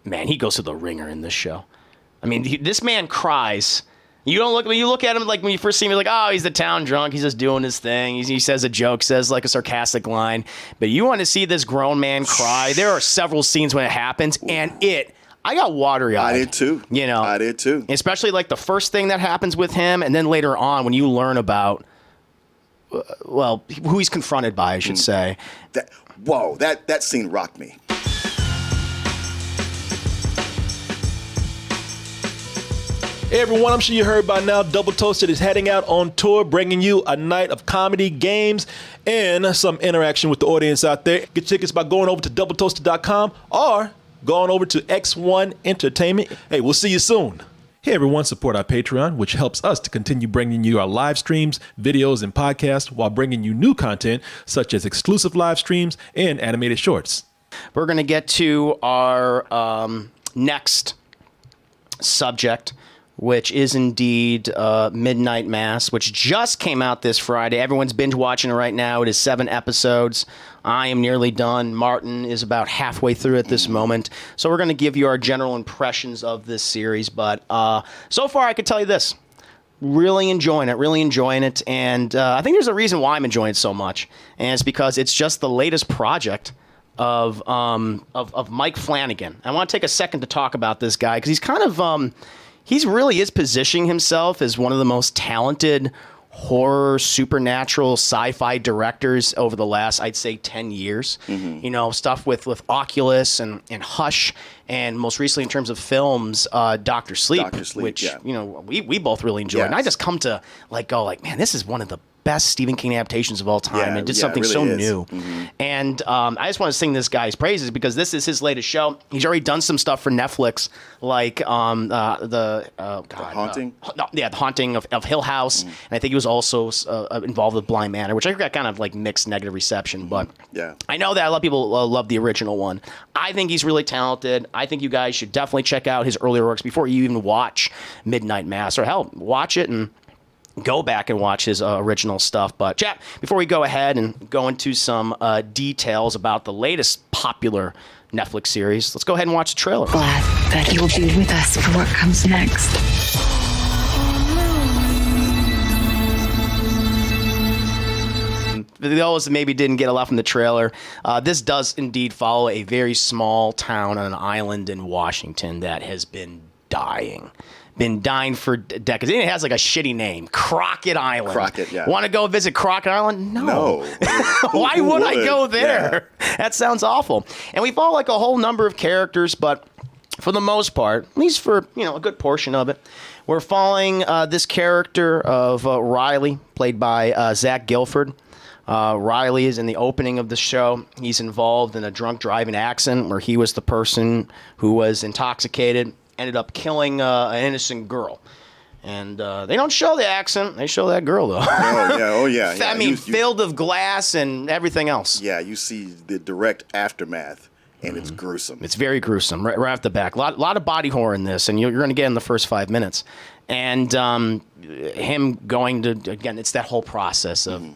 man, he goes to the ringer in this show. I mean, this man cries. You don't look when you look at him like when you first see him, you're like, oh, he's the town drunk. He's just doing his thing. He says a joke, says like a sarcastic line. But you want to see this grown man cry. There are several scenes when it happens, and I got watery-eyed. I did too. I did too. Especially like the first thing that happens with him, and then later on when you learn about, who he's confronted by, I should say. That scene rocked me. Hey everyone, I'm sure you heard by now, Double Toasted is heading out on tour, bringing you a night of comedy, games, and some interaction with the audience out there. Get tickets by going over to doubletoasted.com or going over to X1 Entertainment. Hey, we'll see you soon. Hey everyone, support our Patreon, which helps us to continue bringing you our live streams, videos, and podcasts while bringing you new content such as exclusive live streams and animated shorts. We're going to get to our next subject, which is indeed Midnight Mass, which just came out this Friday. Everyone's binge watching it right now. It is 7 episodes. I am nearly done. Martin is about halfway through at this moment. So we're going to give you our general impressions of this series. But so far, I could tell you this. Really enjoying it. And I think there's a reason why I'm enjoying it so much. And it's because it's just the latest project of Mike Flanagan. I want to take a second to talk about this guy because he's kind of... He really is positioning himself as one of the most talented horror, supernatural, sci-fi directors over the last, I'd say, 10 years. Mm-hmm. You know, stuff with Oculus and Hush, and most recently in terms of films, Dr. Sleep, which, you know, we both really enjoyed. Yes. And I just come to go, man, this is one of the best Stephen King adaptations of all time, and did something really so new. Mm-hmm. And I just want to sing this guy's praises because this is his latest show. He's already done some stuff for Netflix, like The Haunting. The Haunting of Hill House, and I think he was also involved with Blind Manor, which I got kind of like mixed negative reception. But I know that a lot of people love the original one. I think he's really talented. I think you guys should definitely check out his earlier works before you even watch Midnight Mass, or hell, watch it and go back and watch his original stuff. But, Chap, before we go ahead and go into some details about the latest popular Netflix series, let's go ahead and watch the trailer. Glad that you'll be with us for what comes next. For those that maybe didn't get a lot from the trailer, this does indeed follow a very small town on an island in Washington that has been dying for decades. It has like a shitty name, Crockett Island. Crockett, yeah. Want to go visit Crockett Island? No. Why would I go there? Yeah. That sounds awful. And we follow like a whole number of characters, but for the most part, at least for a good portion of it, we're following this character of Riley, played by Zach Gilford. Riley is in the opening of the show. He's involved in a drunk driving accident where he was the person who was intoxicated, ended up killing an innocent girl. And they don't show the accident. They show that girl, though. Oh, yeah. I mean, filled of glass and everything else. Yeah, you see the direct aftermath, and it's gruesome. It's very gruesome, right off the back. A lot of body horror in this, and you're going to get in the first 5 minutes. And him going to, again, it's that whole process of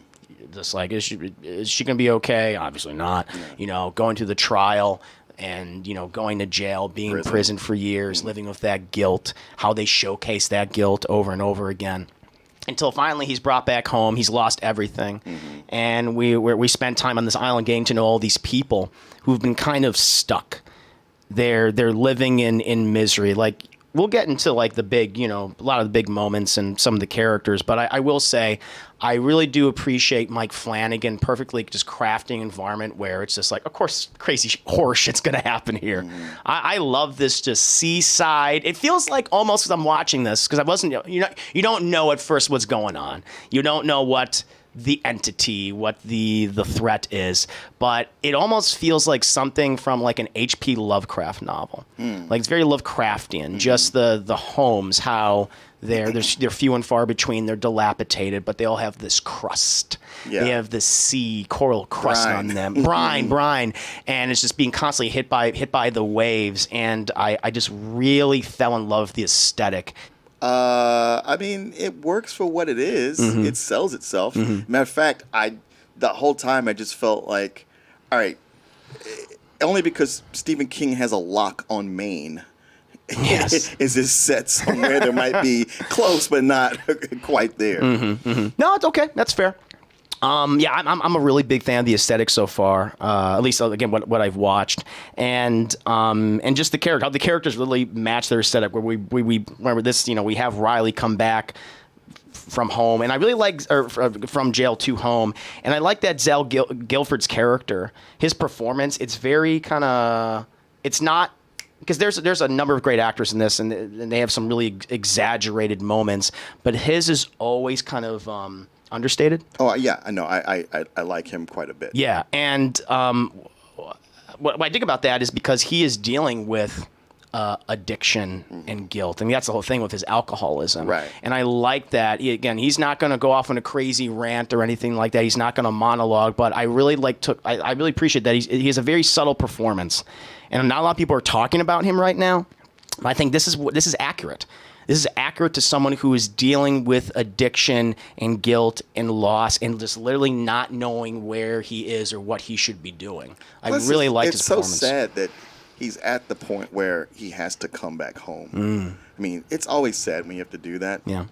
just like, is she going to be okay? Obviously not. Yeah. Going through the trial, and going to jail, being in prison for years, living with that guilt, how they showcase that guilt over and over again, until finally he's brought back home. He's lost everything, and we spent time on this island getting to know all these people who've been kind of stuck. They're living in misery. Like, we'll get into like the big, a lot of the big moments and some of the characters, but I will say I really do appreciate Mike Flanagan perfectly just crafting an environment where it's just like, of course, crazy horror shit's going to happen here. I love this just seaside. It feels like almost as I'm watching this, because I wasn't, you don't know at first what's going on. You don't know what the entity, what the threat is, but it almost feels like something from like an H.P. Lovecraft novel. Like, it's very Lovecraftian. Just the homes, how they're few and far between. They're dilapidated, but they all have this crust. Yeah. They have this sea coral crust on them, brine, and it's just being constantly hit by the waves. And I just really fell in love with the aesthetic. I mean, it works for what it is. It sells itself. Matter of fact, the whole time I just felt like, all right, only because Stephen King has a lock on Maine. Yes. Is this set somewhere that might be close but not quite there? No, it's okay. That's fair. Yeah, I'm a really big fan of the aesthetic so far. At least again, what I've watched, and just the character, how the characters really match their aesthetic. Where we remember this, we have Riley come back from home, and I really like from jail to home, and I like that Zell Guilford's character, his performance. It's very kind of, it's not. Because there's a number of great actors in this, and they have some really exaggerated moments, but his is always kind of understated. Oh yeah, I know. I like him quite a bit. Yeah, and what I think about that is because he is dealing with addiction and guilt, and that's the whole thing with his alcoholism. Right. And I like that. He's not going to go off on a crazy rant or anything like that. He's not going to monologue, but I really I really appreciate that he has a very subtle performance, and not a lot of people are talking about him right now. But I think this is accurate. This is accurate to someone who is dealing with addiction and guilt and loss and just literally not knowing where he is or what he should be doing. I really liked his performance. It's so sad that he's at the point where he has to come back home. I mean, it's always sad when you have to do that. Yeah.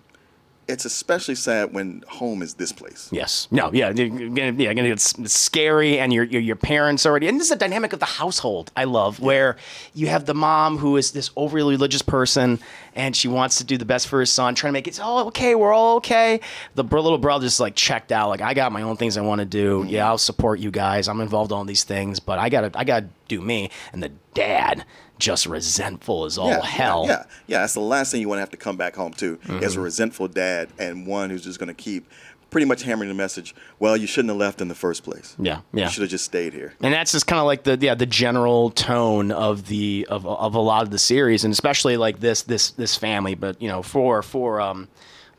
It's especially sad when home is this place. Yes. No. Yeah. It's scary, and your parents already. And this is the dynamic of the household. I love where you have the mom who is this overly religious person, and she wants to do the best for her son, trying to make it. Oh, okay, we're all okay. The little brother just like checked out. Like, I got my own things I want to do. Yeah, I'll support you guys. I'm involved in all these things, but I gotta do me. And the dad, just resentful as all hell. Yeah. That's the last thing you want to have to come back home to is a resentful dad, and one who's just going to keep pretty much hammering the message. Well, you shouldn't have left in the first place. Yeah. You should have just stayed here. And that's just kind of like the general tone of a lot of the series, and especially like this family. But for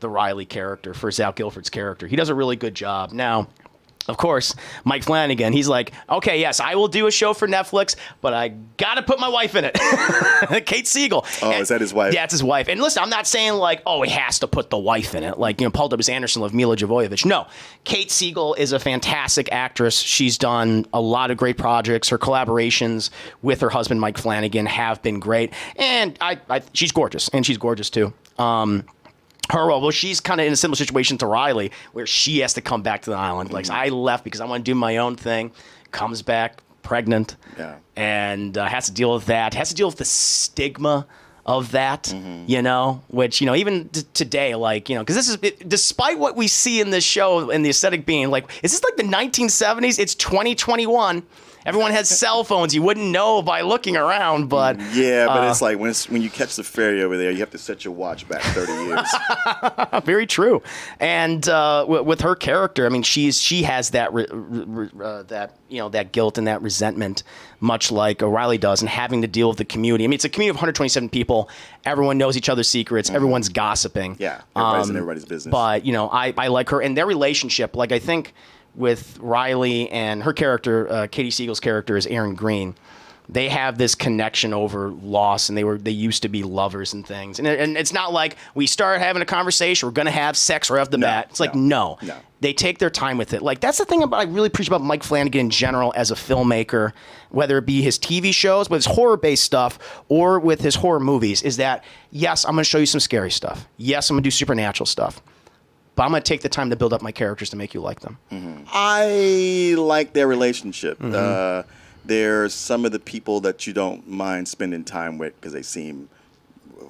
the Riley character, for Zell Guilford's character, he does a really good job. Now, of course, Mike Flanagan, he's like, okay, yes, I will do a show for Netflix, but I got to put my wife in it. Kate Siegel. Oh, is that his wife? Yeah, it's his wife. And listen, I'm not saying like, oh, he has to put the wife in it. Like, Paul W. Anderson loved Mila Jovovich. No, Kate Siegel is a fantastic actress. She's done a lot of great projects. Her collaborations with her husband, Mike Flanagan, have been great. And she's gorgeous, and she's gorgeous too. She's kind of in a similar situation to Riley, where she has to come back to the island. Like, I left because I want to do my own thing. Comes back pregnant, and has to deal with that. Has to deal with the stigma of that, which, even today, like, because this is, despite what we see in this show and the aesthetic being like, is this like the 1970s? It's 2021. Everyone has cell phones. You wouldn't know by looking around, but but it's like when you catch the ferry over there, you have to set your watch back 30 years. Very true. And with her character, I mean, she has that that guilt and that resentment, much like O'Reilly does, and having to deal with the community. I mean, it's a community of 127 people. Everyone knows each other's secrets. Everyone's gossiping. Yeah, everybody's in everybody's business. But I like her and their relationship. Like, I think with Riley and her character, Katie Siegel's character is Aaron Green. They have this connection over loss, and they used to be lovers and things. And it's not like we start having a conversation, we're going to have sex right off the bat. It's like, no. They take their time with it. Like, that's the thing I really appreciate about Mike Flanagan in general as a filmmaker, whether it be his TV shows, with his horror-based stuff, or with his horror movies, is that, yes, I'm going to show you some scary stuff. Yes, I'm going to do supernatural stuff. But I'm going to take the time to build up my characters to make you like them. I like their relationship. There's some of the people that you don't mind spending time with because they seem,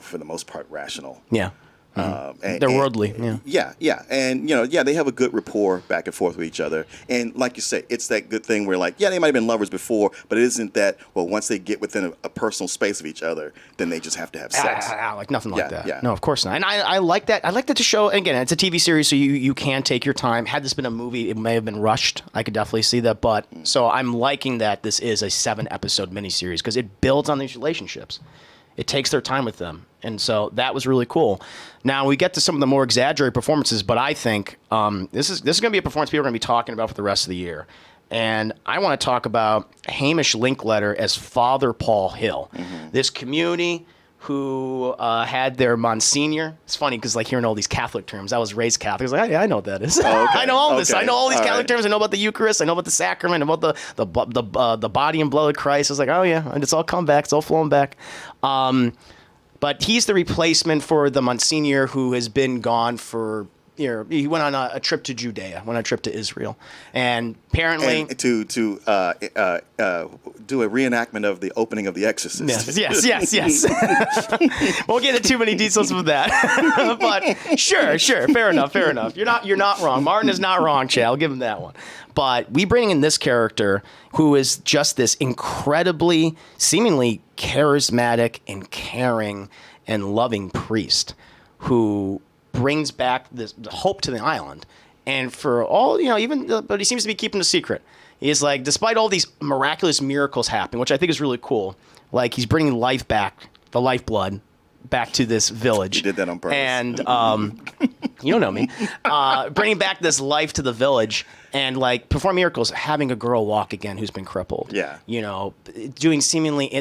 for the most part, rational. Yeah. They're worldly. Yeah. And, they have a good rapport back and forth with each other. And like you say, it's that good thing where, like, they might have been lovers before, but it isn't that, well, once they get within a personal space of each other, then they just have to have sex. Like, nothing like that. Yeah. No, of course not. And I like that. I like that to show, and again, it's a TV series, so you can take your time. Had this been a movie, it may have been rushed. I could definitely see that. But so I'm liking that this is a 7-episode miniseries because it builds on these relationships. It takes their time with them. And so that was really cool. Now we get to some of the more exaggerated performances, but I think this is going to be a performance people are going to be talking about for the rest of the year. And I want to talk about Hamish Linklater as Father Paul Hill. This community who had their Monsignor. It's funny because like hearing all these Catholic terms. I was raised Catholic. I was like, yeah, I know what that is. Oh, okay. I know all this. Okay. I know all these All Catholic right. terms. I know about the Eucharist. I know about the sacrament. About the body and blood of Christ. I was like, oh yeah, and it's all come back. It's all flowing back. But he's the replacement for the Monsignor who has been gone for. He went on a trip to Judea, went on a trip to Israel, and apparently And to do a reenactment of the opening of The Exorcist. Yes. Won't get into too many details of that, but sure, fair enough. You're not wrong. Martin is not wrong, Chad. I'll give him that one. But we bring in this character who is just this incredibly, seemingly charismatic and caring and loving priest who brings back this hope to the island. And for all, but he seems to be keeping a secret. He's like, despite all these miraculous miracles happening, which I think is really cool, like he's bringing life back, the lifeblood back to this village. He did that on purpose. And you don't know me. Bringing back this life to the village and like perform miracles, having a girl walk again who's been crippled. Yeah. Doing seemingly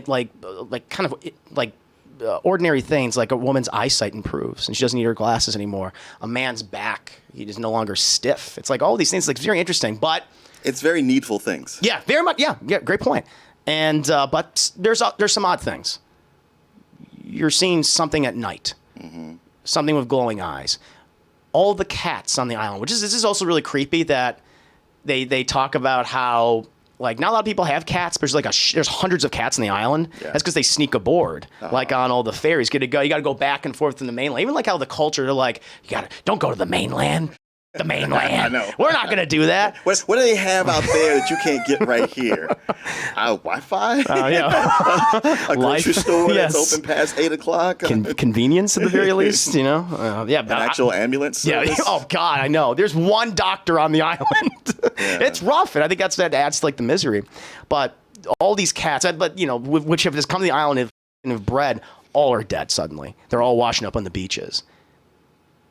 ordinary things, like a woman's eyesight improves and she doesn't need her glasses anymore. A man's back, he is no longer stiff. It's like all these things, like very interesting, but it's very needful things. yeah, very much. Yeah, great point. And but there's some odd things. You're seeing something at night, something with glowing eyes. All the cats on the island, this is also really creepy that they talk about how. Like, not a lot of people have cats, but there's hundreds of cats on the island. Yeah. That's because they sneak aboard, like on all the ferries. You got to go back and forth in the mainland. Even like how the culture, they're like, don't go to the mainland. The mainland. I know. We're not going to do that. What do they have out there that you can't get right here? Wi-Fi? Yeah. A grocery store yes. that's open past 8 o'clock? Convenience at the very least, Yeah. An actual ambulance service? Yeah. Oh, God, I know. There's one doctor on the island. Yeah. It's rough, and I think that adds to like the misery. But all these cats, which have just come to the island and have bred, all are dead suddenly. They're all washing up on the beaches.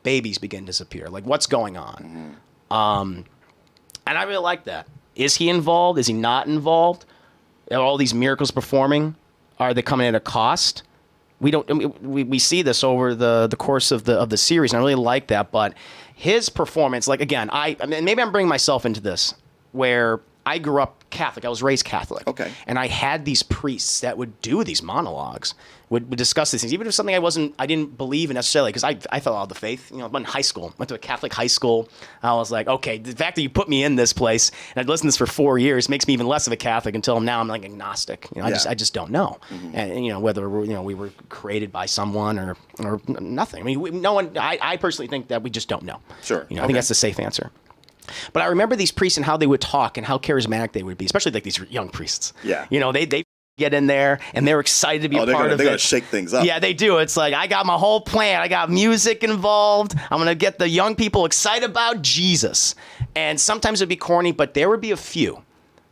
Babies begin to disappear. Like, what's going on? And I really like that. Is he involved? Is he not involved? Are all these miracles performing? Are they coming at a cost? We see this over the course of the series, and I really like that. But his performance, like again, I mean, maybe I'm bringing myself into this, where I grew up Catholic. I was raised Catholic. Okay. And I had these priests that would do these monologues, would discuss these things, even if something I didn't believe in necessarily, because I fell out of the faith. I went in high school, went to a Catholic high school. I was like, okay, the fact that you put me in this place and I'd listened to this for 4 years makes me even less of a Catholic until now I'm like agnostic. I just don't know. And whether we were created by someone or nothing. I mean, no one. I personally think that we just don't know. Sure. I think that's the safe answer. But I remember these priests and how they would talk and how charismatic they would be, especially like these young priests. Yeah. They get in there and they're excited to be a part of it. They're going to shake things up. Yeah, they do. It's like, I got my whole plan. I got music involved. I'm going to get the young people excited about Jesus. And sometimes it'd be corny, but there would be a few.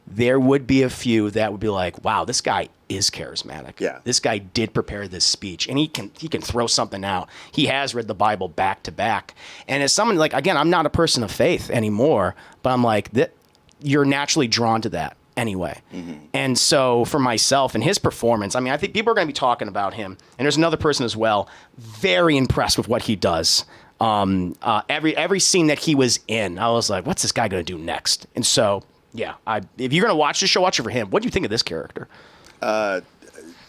There would be a few that would be like, wow, this guy is charismatic. Yeah. This guy did prepare this speech, and he can throw something out. He has read the Bible back to back. And as someone, like, again, I'm not a person of faith anymore, but I'm like, you're naturally drawn to that anyway. And so for myself and his performance, I mean, I think people are going to be talking about him. And there's another person as well, very impressed with what he does. Every scene that he was in, I was like, what's this guy going to do next? And so, yeah, if you're going to watch the show, watch it for him. What do you think of this character?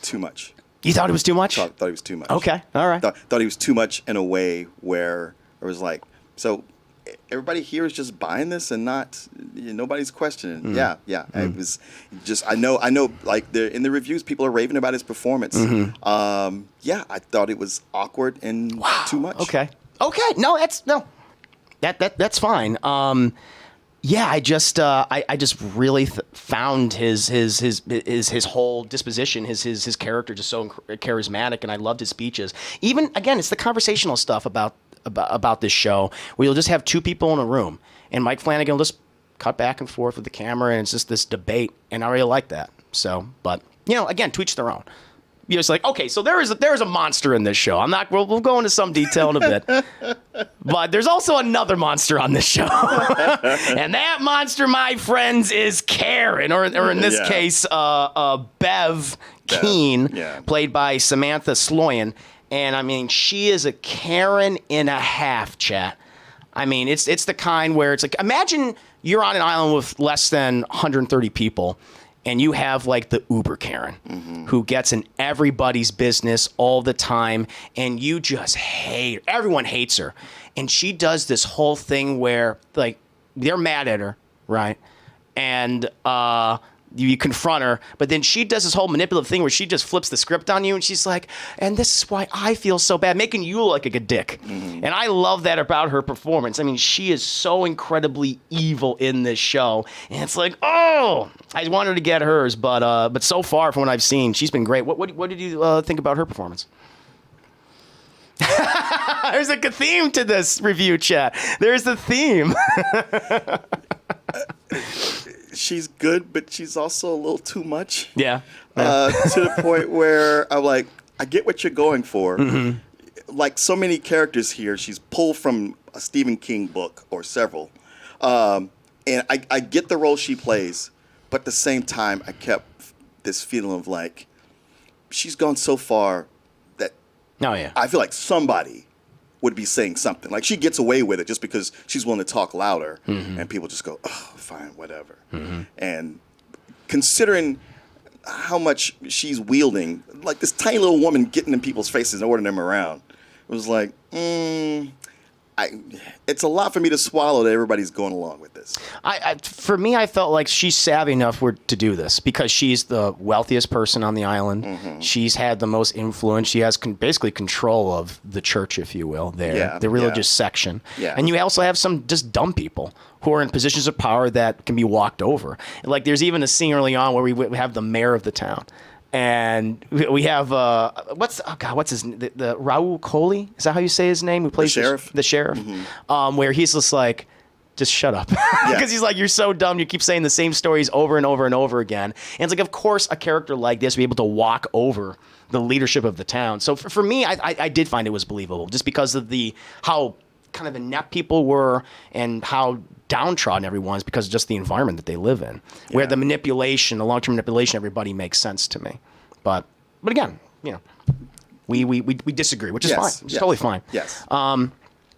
Too much. You thought it was too much? Thought he was too much. Okay, all right. Thought he was too much in a way where it was like, so everybody here is just buying this and not, nobody's questioning. Yeah. It was just, I know, like in the reviews, people are raving about his performance. I thought it was awkward and too much. Okay. No, that's fine. Yeah, I just really found his whole disposition, his character just so charismatic, and I loved his speeches. Even again, it's the conversational stuff about this show where you'll just have two people in a room, and Mike Flanagan will just cut back and forth with the camera, and it's just this debate, and I really like that. So, but again, to each their own. You're just like, okay, so there is a monster in this show. We'll go into some detail in a bit. But there's also another monster on this show. And that monster, my friends, is Karen, or in this case, Bev Keane, yeah. played by Samantha Sloyan. And I mean, she is a Karen and a half, chat. I mean, it's the kind where it's like, imagine you're on an island with less than 130 people, and you have like the Uber Karen who gets in everybody's business all the time, and you just hate her. Everyone hates her. And she does this whole thing where like they're mad at her, right? And you confront her, but then she does this whole manipulative thing where she just flips the script on you, and she's like, and this is why I feel so bad, making you look like a dick. And I love that about her performance. I mean, she is so incredibly evil in this show, and it's like, oh, I wanted to get hers, but so far from what I've seen, she's been great. What did you think about her performance? There's a theme to this review, chat. There's the theme. She's good, but she's also a little too much. Yeah. To the point where I'm like, I get what you're going for. Like so many characters here, she's pulled from a Stephen King book or several. And I get the role she plays, but at the same time, I kept this feeling of like, she's gone so far that I feel like somebody would be saying something. Like she gets away with it just because she's willing to talk louder, and people just go, oh, fine, whatever. And considering how much she's wielding, like this tiny little woman getting in people's faces and ordering them around, it was like, it's a lot for me to swallow that everybody's going along with this. For me, I felt like she's savvy enough to do this because she's the wealthiest person on the island. She's had the most influence. She has basically control of the church, if you will, the religious section. And you also have some just dumb people who are in positions of power that can be walked over. Like there's even a scene early on where we have the mayor of the town. And we have what's his name? The Raul Coley? Is that how you say his name? Who plays the sheriff? The sheriff. Where he's just like, just shut up, because he's like, you're so dumb. You keep saying the same stories over and over and over again. And it's like, of course, a character like this would be able to walk over the leadership of the town. So for me, I did find it was believable, just because of how kind of inept people were and how downtrodden everyone is because of just the environment that they live in, where the manipulation, the long-term manipulation, everybody makes sense to me. But again, we disagree, which is fine. It's totally fine. Yes.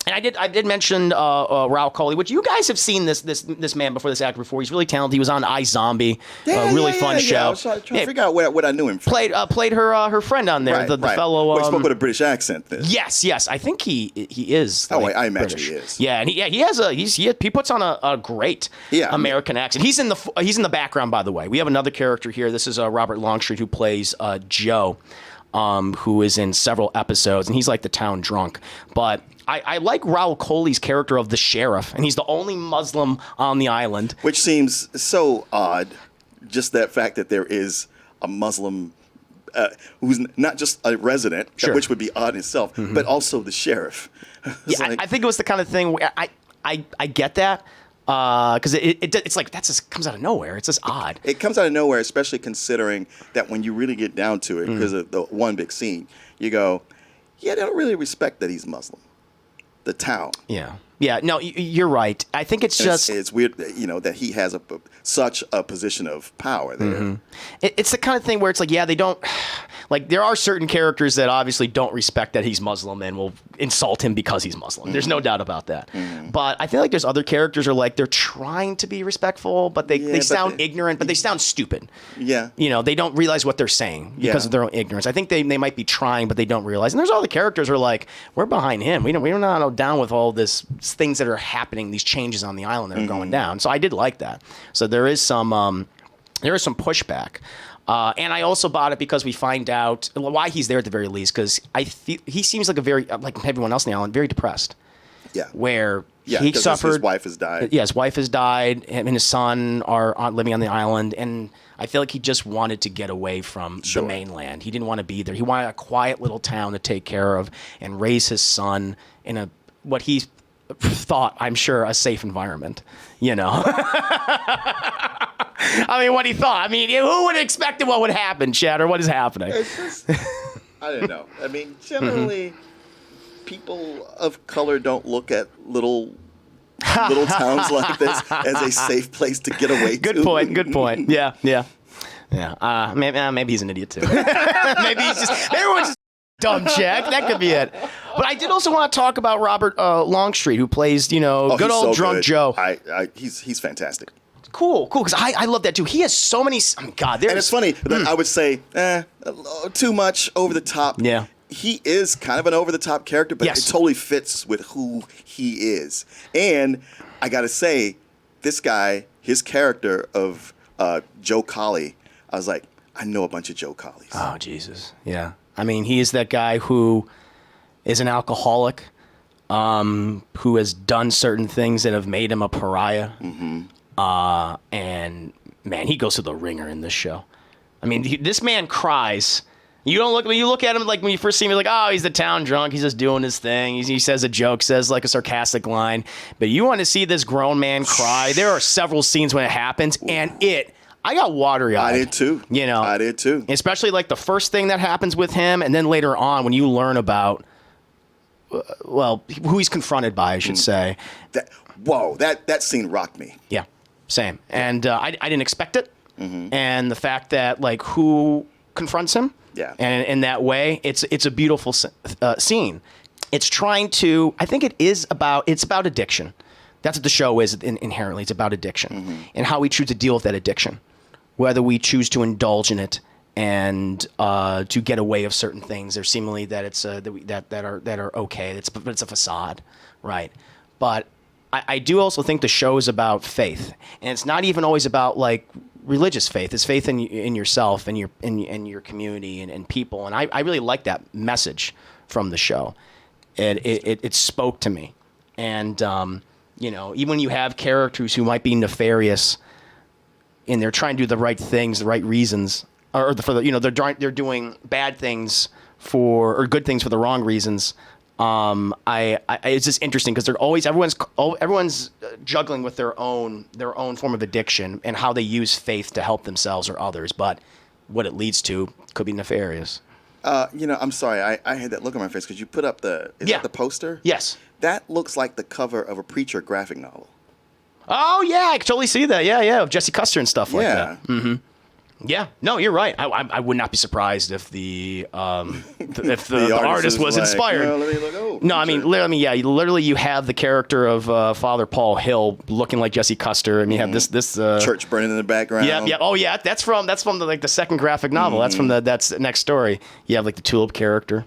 And I did mention Raul Coley, which you guys have seen this man before, this actor before. He's really talented. He was on iZombie, really fun show. I was trying to figure out what I knew him from. Played her friend on there, the fellow. He spoke with a British accent then. Yes. I think he is. Oh, like, I imagine British. he is. Yeah, and he puts on a great American accent. He's in the background, by the way. We have another character here. This is Robert Longstreet, who plays Joe, who is in several episodes, and he's like the town drunk. But I like Raul Coley's character of the sheriff, and he's the only Muslim on the island. Which seems so odd, just that fact that there is a Muslim who's not just a resident, which would be odd in itself, but also the sheriff. I think it was the kind of thing where I get that. Because it's like just comes out of nowhere. It's just odd. It comes out of nowhere, especially considering that when you really get down to it, because of the one big scene, you go, they don't really respect that he's Muslim. The town. Yeah. No, you're right. I think it's weird, that he has such a position of power there. It's the kind of thing where it's like, they don't. Like, there are certain characters that obviously don't respect that he's Muslim and will insult him because he's Muslim. There's no doubt about that. But I feel like there's other characters who are like, they're trying to be respectful, but they sound ignorant, but they sound stupid. Yeah. They don't realize what they're saying because of their own ignorance. I think they might be trying, but they don't realize. And there's all the characters who are like, we're behind him. We're not down with all this things that are happening, these changes on the island that are going down. So I did like that. So there is some pushback. And I also bought it because we find out why he's there at the very least, because he seems like like everyone else on the island, very depressed. Yeah. Where he suffered. His wife has died. Yeah, his wife has died. Him and his son are living on the island. And I feel like he just wanted to get away from the mainland. He didn't want to be there. He wanted a quiet little town to take care of and raise his son in what he thought, I'm sure, a safe environment. I mean, what he thought. I mean, who would have expected what would happen, Chad, or what is happening? I don't know. I mean, generally, people of color don't look at little towns like this as a safe place to get away to. Good point. Yeah. Yeah. Maybe he's an idiot too. Maybe he's just everyone's just dumb check. That could be it. But I did also want to talk about Robert Longstreet, who plays good old he's so drunk good. Joe. He's fantastic. Cool. Because I love that too. He has so many. God, And it's funny that I would say, too much over the top. Yeah. He is kind of an over the top character, but Yes. it totally fits with who he is. And I got to say, this guy, his character of Joe Collie, I was like, I know a bunch of Joe Collies. Oh, Jesus. Yeah. I mean, he is that guy who is an alcoholic, who has done certain things that have made him a pariah. And, man, he goes to the ringer in this show. I mean, this man cries. You don't look when you look at him like when you first see him, you're like, oh, he's the town drunk. He's just doing his thing. He says a joke, says like a sarcastic line. But you want to see this grown man cry. There are several scenes when it happens, and I got watery-eyed. I did too. I did too. Especially like the first thing that happens with him, and then later on when you learn about, who he's confronted by, I should say. That scene rocked me. Yeah, same. And I didn't expect it. And the fact that like who confronts him. Yeah. And in that way, it's a beautiful scene. It's trying to. I think it's about addiction. That's what the show is inherently. It's about addiction and how we choose to deal with that addiction, whether we choose to indulge in it and to get away of certain things. There's seemingly that it's that are okay. But it's a facade, right? But I do also think the show is about faith, and it's not even always about like religious faith. It's faith in yourself and your community and people. And I really like that message from the show. It spoke to me. And even when you have characters who might be nefarious and they're trying to do the right things, the right reasons, they're doing bad things or good things for the wrong reasons. It's just interesting because everyone's juggling with their own form of addiction and how they use faith to help themselves or others, but what it leads to could be nefarious. I'm sorry, I had that look on my face because you put up that the poster? Yes. That looks like the cover of a Preacher graphic novel. Oh yeah, I can totally see that. Yeah, of Jesse Custer and stuff like that. Mm-hmm. Yeah, no, you're right. I would not be surprised if the artist was inspired. Let me look, no, I mean, literally, you have the character of Father Paul Hill looking like Jesse Custer, and you have this church burning in the background. Yeah. Oh yeah, that's from the second graphic novel. That's from that's the next story. You have like the tulip character.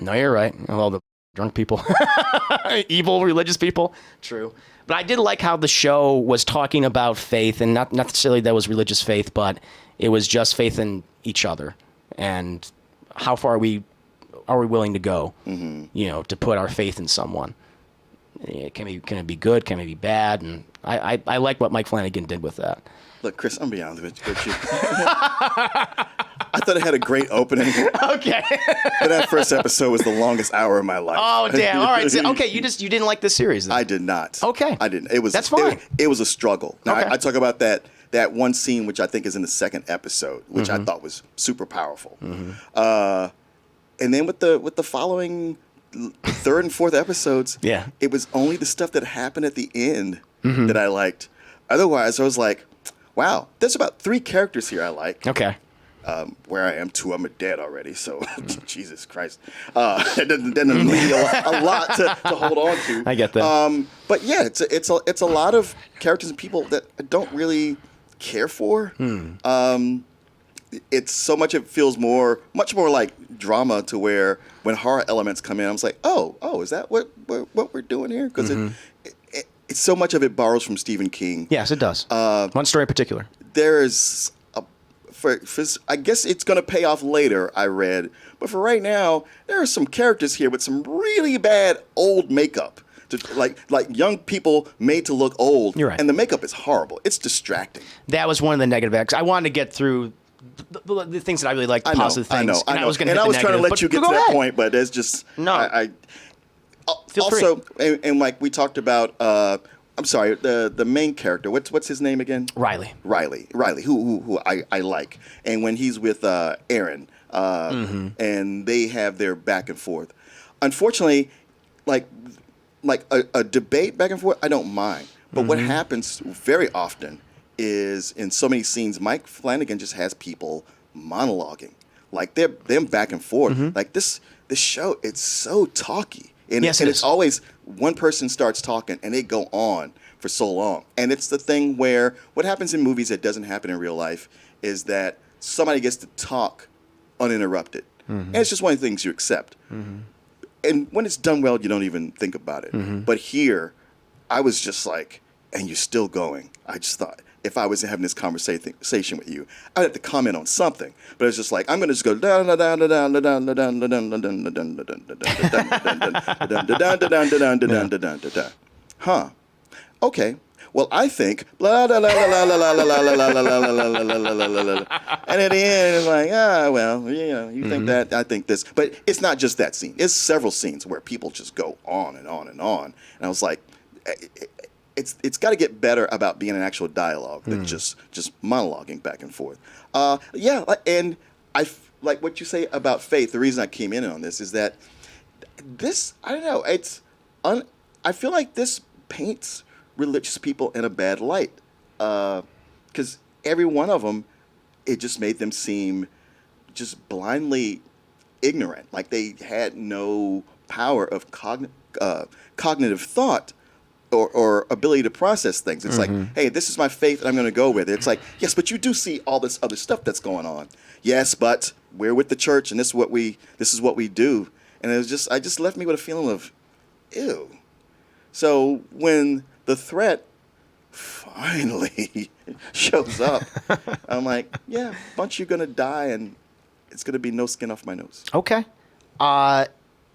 No, you're right. All the drunk people, evil religious people. True. But I did like how the show was talking about faith, and not necessarily that was religious faith, but it was just faith in each other, and how far are we willing to go, to put our faith in someone. Can it be good? Can it be bad? And I like what Mike Flanagan did with that. Look, Chris, I'm beyond with you. I thought it had a great opening. Okay. But that first episode was the longest hour of my life. Oh damn! All right. So, okay, you didn't like this series then? I did not. Okay. I didn't. That's fine. It was a struggle. Now Okay. I talk about that one scene which I think is in the second episode, which I thought was super powerful. And then with the following third and fourth episodes, it was only the stuff that happened at the end that I liked. Otherwise, I was like, wow, there's about 3 characters here I like. Okay. Where I am, 2 of them are dead already. So, Jesus Christ, it doesn't leave me a lot to hold on to. I get that. But yeah, it's a lot of characters and people that I don't really care for. It's so much. It feels much more like drama, to where when horror elements come in, I'm just like, oh, is that what we're doing here? Because it's so much of it borrows from Stephen King. Yes, it does. One story in particular. There's I guess it's going to pay off later, I read. But for right now, there are some characters here with some really bad old makeup. Like young people made to look old. You're right. And the makeup is horrible. It's distracting. That was one of the negative acts. I wanted to get through the things that I really liked, the positive things. I know. I was trying to let you get to that point, but there's just... No. Feel also, free. And like we talked about... I'm sorry, the main character. What's his name again? Riley, who I like. And when he's with Aaron, and they have their back and forth. Unfortunately, like a debate back and forth, I don't mind. But what happens very often is in so many scenes, Mike Flanagan just has people monologuing, like they're them back and forth. Like this show, it's so talky, and, Yes, and it it's is. always one person starts talking and they go on for so long. And it's the thing where what happens in movies that doesn't happen in real life is that somebody gets to talk uninterrupted, and it's just one of the things you accept. And when it's done well, you don't even think about it. But here, I was just like, and you're still going. I just thought, if I was having this conversation with you, I'd have to comment on something. But it's just like, I'm going to just go down, down, down, down, down, down, down, down, down. Huh. Okay. Well, I think blah blah blah blah blah blah blah blah blah, and at the end it's like, well, you think that, I think this, but it's not just that scene. It's several scenes where people just go on and on and on, and I was like, it's got to get better about being an actual dialogue than just monologuing back and forth. And I like what you say about faith. The reason I came in on this is that this, I don't know, I feel like this paints religious people in a bad light, because every one of them, it just made them seem just blindly ignorant, like they had no power of cognitive thought or ability to process things. It's like, hey, this is my faith and I'm going to go with it. It's like, yes, but you do see all this other stuff that's going on. Yes, but we're with the church and this is what we do. And it just left me with a feeling of, ew. So when the threat finally shows up, I'm like, yeah, bunch, you're gonna die, and it's gonna be no skin off my nose. Okay.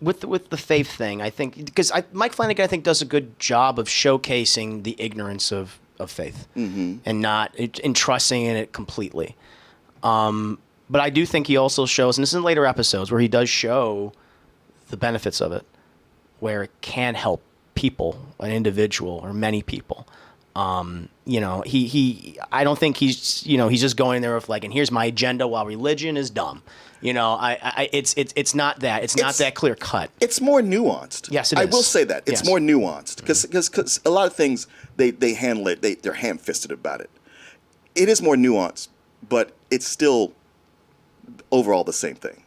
With the faith thing, I think, because Mike Flanagan, I think, does a good job of showcasing the ignorance of faith and not entrusting in it completely. But I do think he also shows, and this is in later episodes, where he does show the benefits of it, where it can help people, an individual or many people. I don't think he's just going there with like, and here's my agenda while religion is dumb. It's not that. It's not that clear cut. It's more nuanced. Yes, it is. I will say that. It's more nuanced because a lot of things they handle it, they're ham-fisted about it. It is more nuanced, but it's still overall the same thing.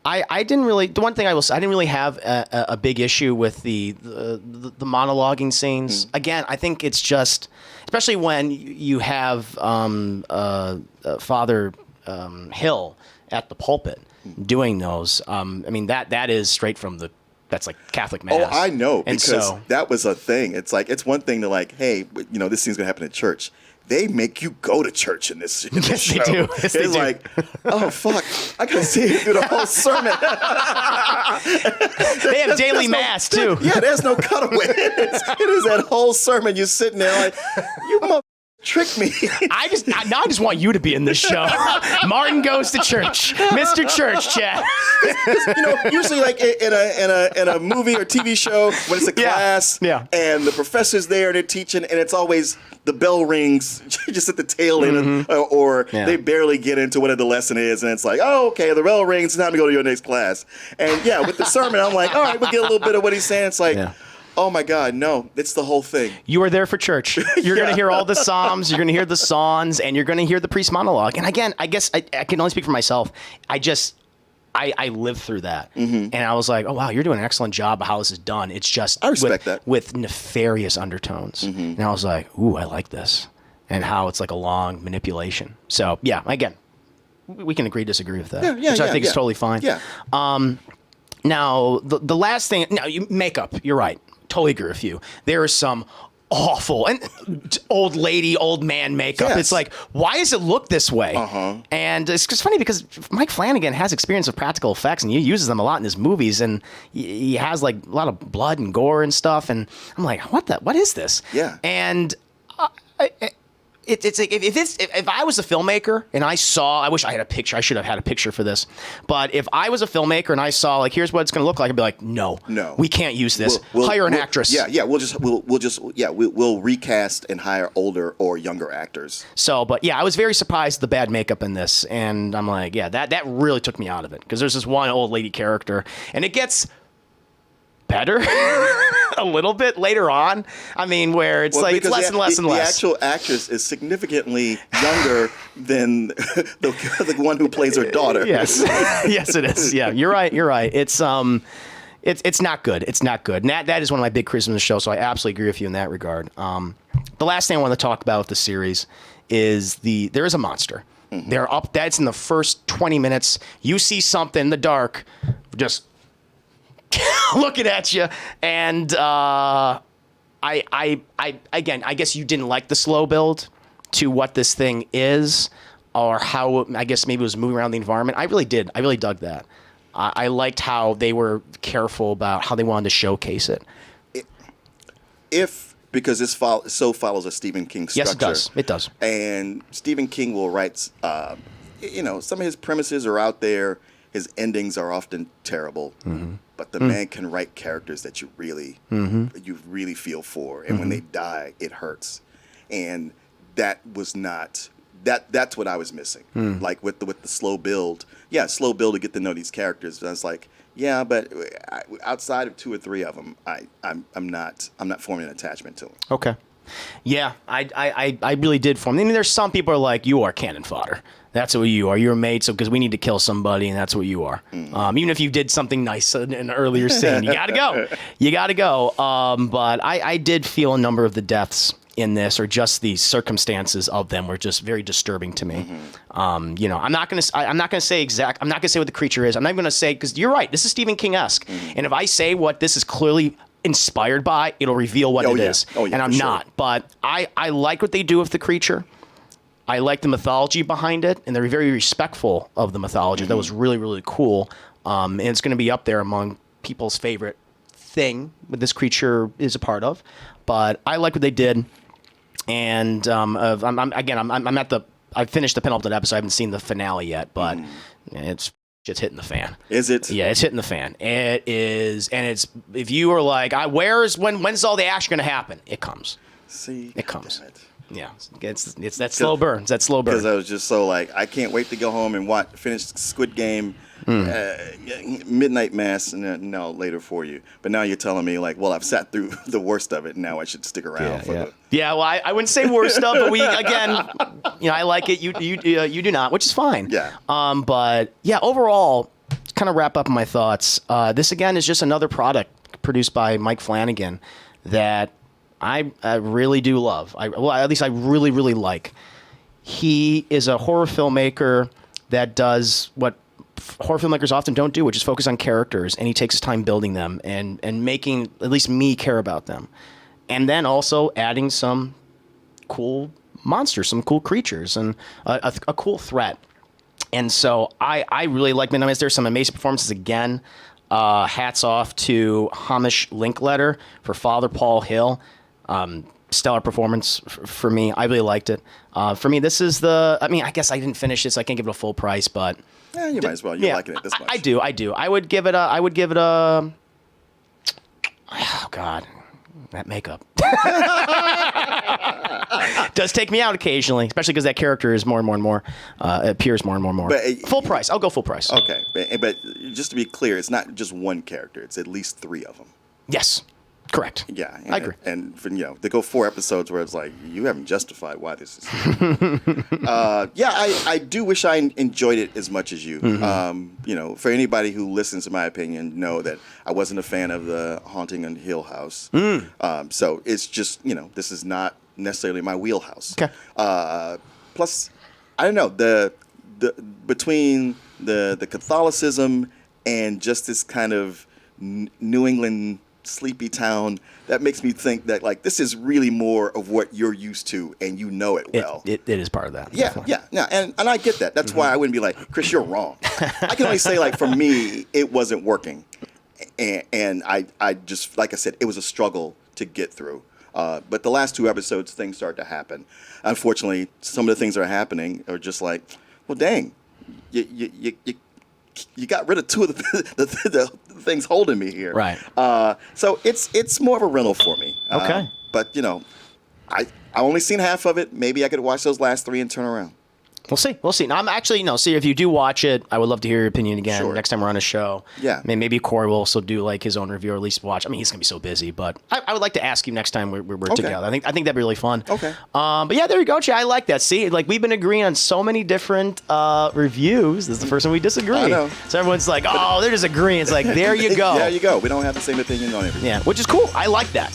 I didn't really. The one thing I will say, I didn't really have a big issue with the monologuing scenes. Again, I think it's just, especially when you have Father Hill at the pulpit doing those. I mean that is straight from that's like Catholic Mass. Oh, I know, and because so, that was a thing. It's like, it's one thing to like, hey, this scene's gonna happen in church. They make you go to church in this Yes, show. they do. Yes, they it's do. like, oh fuck, I gotta see it through the whole sermon. they have daily Mass too. Yeah, there's no cutaway. It is that whole sermon. You're sitting there like, you mother trick me. I just want you to be in this show. Martin goes to church, Mr. Church, Chad. Usually like in a movie or TV show when it's a class, and the professor's there and they're teaching, and it's always the bell rings just at the tail end, or they barely get into whatever the lesson is, and it's like, oh, okay, the bell rings, it's time to go to your next class. And with the sermon, I'm like, all right, we'll get a little bit of what he's saying. It's like, oh my God, no, it's the whole thing. You are there for church. You're going to hear all the Psalms, you're going to hear the songs, and you're going to hear the priest monologue. And again, I guess I can only speak for myself. I lived through that. And I was like, oh, wow, you're doing an excellent job of how this is done. It's just I respect that. With nefarious undertones. And I was like, ooh, I like this. And how it's like a long manipulation. So, yeah, again, we can agree, disagree with that. Which I think is totally fine. Yeah. Now, the last thing, makeup, you're right. Totally agree with you. There is some awful and old man makeup. Yes. It's like, why does it look this way? And it's just funny because Mike Flanagan has experience with practical effects and he uses them a lot in his movies, and he has like a lot of blood and gore and stuff. And I'm like, what is this? Yeah. And it's like if I was a filmmaker and I wish I had a picture. I should have had a picture for this. But if I was a filmmaker and I saw like, here's what it's going to look like, I'd be like, no, we can't use this. Hire an actress. We'll recast and hire older or younger actors. So, but yeah, I was very surprised at the bad makeup in this, and I'm like, yeah, that really took me out of it because there's this one old lady character, and it gets better a little bit later on. I mean, where it's like it's less and less and less. The actual actress is significantly younger than the one who plays her daughter. Yes, yes, it is. Yeah, you're right. You're right. It's not good. It's not good. And that is one of my big criticisms of the show. So I absolutely agree with you in that regard. The last thing I want to talk about with the series is there is a monster. Mm-hmm. They're up. That's in the first 20 minutes. You see something in the dark, just looking at you, and I guess you didn't like the slow build to what this thing is, or how I guess maybe it was moving around the environment. I really did. I really dug that. I liked how they were careful about how they wanted to showcase it. Because this follows a Stephen King structure. Yes, it does. It does. And Stephen King will write, some of his premises are out there. His endings are often terrible, but the man can write characters that you really feel for, and when they die, it hurts. And that was not that's what I was missing. Like with the slow build, slow build to get to know these characters. But I was like, yeah, but outside of 2 or 3 of them, I'm not forming an attachment to them. Okay. Yeah, I really did form. I mean, there's some people are like, you are cannon fodder. That's what you are. You're a mate, so because we need to kill somebody, and that's what you are. Even if you did something nice in an earlier scene, you gotta go. You gotta go. But I did feel a number of the deaths in this, or just the circumstances of them, were just very disturbing to me. I'm not gonna say what the creature is. I'm not gonna say, because you're right. This is Stephen King-esque, and if I say what this is clearly inspired by, it'll reveal what it is. And I'm not. But I like what they do with the creature. I like the mythology behind it, and they're very respectful of the mythology. That was really, really cool. And it's going to be up there among people's favorite thing that this creature is a part of. But I like what they did. And I finished the penultimate episode. I haven't seen the finale yet, but it's hitting the fan. Is it? Yeah, it's hitting the fan. It is, and it's, if you are like, when's all the action going to happen? It comes. See, it comes. Yeah, it's that slow burn. It's that slow burn. Because I was just so like, I can't wait to go home and finish Squid Game, Midnight Mass, and now later for you. But now you're telling me like, well, I've sat through the worst of it, and now I should stick around for the. Yeah, well, I wouldn't say worst stuff, but I like it. You do not, which is fine. Yeah. But yeah, overall, kind of wrap up my thoughts. This again is just another product produced by Mike Flanagan that I really do love. At least I really, really like. He is a horror filmmaker that does what horror filmmakers often don't do, which is focus on characters, and he takes his time building them and making at least me care about them. And then also adding some cool monsters, some cool creatures, and a cool threat. And so I really like Midnight. There's some amazing performances again. Hats off to Hamish Linkletter for Father Paul Hill. Stellar performance for me. I really liked it. For me, this is I guess I didn't finish it, so I can't give it a full price, but yeah, you might as well. You're liking it this much. I do. I would give it a. Oh God, that makeup does take me out occasionally, especially because that character is more and more and more appears more and more and more. But, full price. I'll go full price. Okay, but just to be clear, it's not just one character. It's at least 3 of them. Yes. Correct. Yeah, I agree. And they go 4 episodes where it's like, you haven't justified why this is here. I do wish I enjoyed it as much as you. For anybody who listens to my opinion, know that I wasn't a fan of the Haunting on Hill House. So it's just, this is not necessarily my wheelhouse. Okay. Plus, I don't know, the between the Catholicism and just this kind of New England sleepy town, that makes me think that like this is really more of what you're used to, and you know it well. It is part of that. Yeah, definitely. Yeah, and I get that. That's why I wouldn't be like, Chris, you're wrong. I can only say like for me, it wasn't working, and I just, like I said, it was a struggle to get through. But the last 2 episodes, things start to happen. Unfortunately, some of the things that are happening are just like, well, dang, you got rid of 2 of the things holding me here. Right. So it's more of a rental for me. Okay. But I only seen half of it. Maybe I could watch those last 3 and turn around. We'll see. We'll see. Now, I'm actually, see, if you do watch it, I would love to hear your opinion again Sure. next time we're on a show. Yeah. Maybe Corey will also do like his own review, or at least watch. I mean, he's going to be so busy, but I would like to ask you next time we're together. I think that'd be really fun. Okay. But yeah, there you go, Jay. I like that. See, like we've been agreeing on so many different reviews. This is the first one we disagree. I know. So everyone's like, oh, they're just agreeing. It's like, there you go. There you go. We don't have the same opinion on everything. Yeah, which is cool. I like that.